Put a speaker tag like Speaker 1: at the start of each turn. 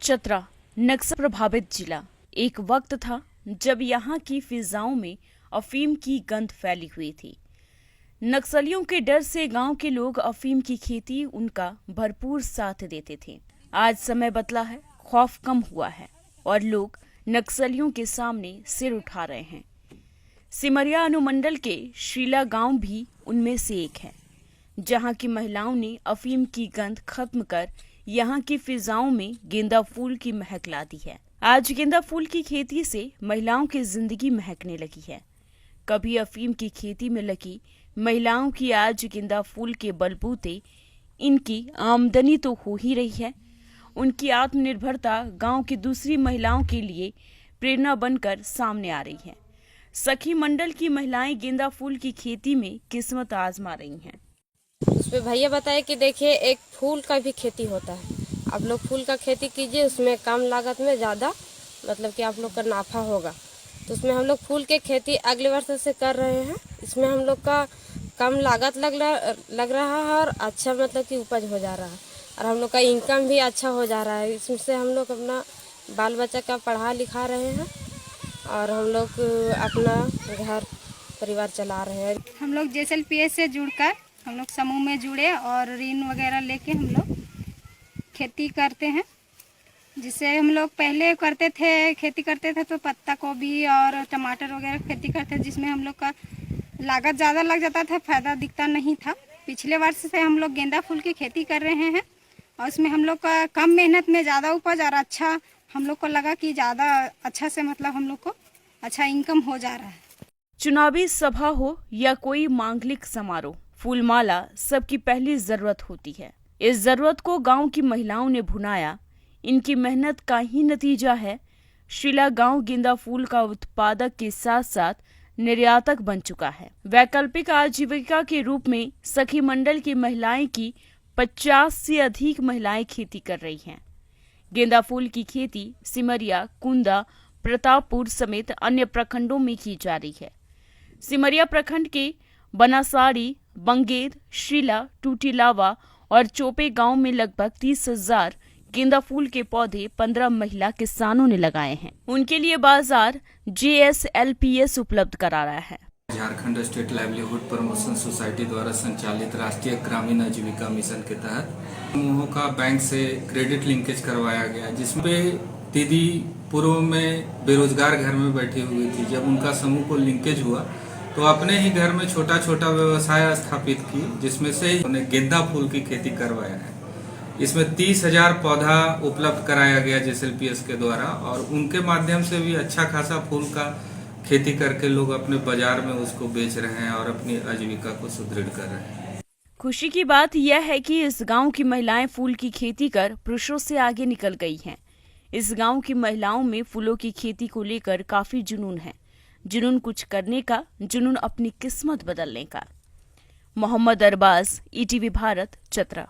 Speaker 1: चतरा नक्सल प्रभावित जिला। एक वक्त था जब यहाँ की फिजाओं में अफीम की गंध फैली हुई थी। नक्सलियों के डर से गांव के लोग अफीम की खेती उनका भरपूर साथ देते थे। आज समय बदला है, खौफ कम हुआ है और लोग नक्सलियों के सामने सिर उठा रहे हैं। सिमरिया अनुमंडल के शीला गांव भी उनमें से एक है, जहां की महिलाओं ने अफीम की गंध खत्म कर यहाँ की फिजाओं में गेंदा फूल की महक ला दी है। आज गेंदा फूल की खेती से महिलाओं की जिंदगी महकने लगी है। कभी अफीम की खेती में लगी महिलाओं की आज गेंदा फूल के बलबूते इनकी आमदनी तो हो ही रही है। उनकी आत्मनिर्भरता गांव की दूसरी महिलाओं के लिए प्रेरणा बनकर सामने आ रही है। सखी मंडल की महिलाएं गेंदा फूल की खेती में किस्मत आजमा रही हैं।
Speaker 2: उसमें भैया बताए कि देखिए एक फूल का भी खेती होता है, आप लोग फूल का खेती कीजिए, उसमें कम लागत में ज़्यादा मतलब कि आप लोग का नाफा होगा। तो उसमें हम लोग फूल के खेती अगले वर्ष से कर रहे हैं। इसमें हम लोग का कम लागत लग रहा है और अच्छा मतलब कि उपज हो जा रहा है और हम लोग का इनकम भी अच्छा हो जा रहा है। इसमें हम लोग अपना बाल बच्चा का पढ़ा लिखा रहे हैं और हम लोग अपना घर परिवार चला रहे हैं।
Speaker 3: हम लोग JSLPS से जुड़कर हम लोग समूह में जुड़े और ऋण वगैरह लेके हम लोग खेती करते हैं। जिससे हम लोग पहले खेती करते थे तो पत्ता गोभी और टमाटर वगैरह खेती करते थे, जिसमें हम लोग का लागत ज़्यादा लग जाता था, फायदा दिखता नहीं था। पिछले वर्ष से हम लोग गेंदा फूल की खेती कर रहे हैं और उसमें हम लोग का कम मेहनत में ज़्यादा उपज और अच्छा हम लोग को लगा कि ज़्यादा अच्छा से मतलब हम लोग को अच्छा इनकम हो जा रहा है।
Speaker 1: चुनावी सभा हो या कोई मांगलिक समारोह, फूलमाला सबकी पहली जरूरत होती है। इस जरूरत को गांव की महिलाओं ने भुनाया। इनकी मेहनत का ही नतीजा है शीला गांव गेंदा फूल का उत्पादक के साथ साथ निर्यातक बन चुका है। वैकल्पिक आजीविका के रूप में सखी मंडल की महिलाएं की 50 से अधिक महिलाएं खेती कर रही हैं। गेंदा फूल की खेती सिमरिया, कुंदा, प्रतापपुर समेत अन्य प्रखंडों में की जा रही है। सिमरिया प्रखंड के बनासाड़ी, बंगेर, शीला, टूटीलावा और चोपे गांव में लगभग 30,000 गेंदा फूल के पौधे 15 महिला किसानों ने लगाए हैं। उनके लिए बाजार JSLPS उपलब्ध करा रहा है।
Speaker 4: Jharkhand state livelihood promotion society द्वारा संचालित राष्ट्रीय ग्रामीण आजीविका मिशन के तहत समूहों का बैंक से क्रेडिट लिंकेज करवाया गया, जिसमें दीदी पूर्व में बेरोजगार घर में बैठी हुई थी। जब उनका समूह को लिंकेज हुआ तो अपने ही घर में छोटा छोटा व्यवसाय स्थापित की, जिसमें से उन्हें गेंदा फूल की खेती करवाया है। इसमें 30,000 पौधा उपलब्ध कराया गया JSLPS के द्वारा और उनके माध्यम से भी अच्छा खासा फूल का खेती करके लोग अपने बाजार में उसको बेच रहे हैं और अपनी आजीविका को सुदृढ़ कर रहे हैं।
Speaker 1: खुशी की बात यह है कि इस गांव की महिलाएं फूल की खेती कर पुरुषों से आगे निकल गई हैं। इस गांव की महिलाओं में फूलों की खेती को लेकर काफी जुनून है। जुनून कुछ करने का, जुनून अपनी किस्मत बदलने का। मोहम्मद अरबाज, ETV भारत, चतरा।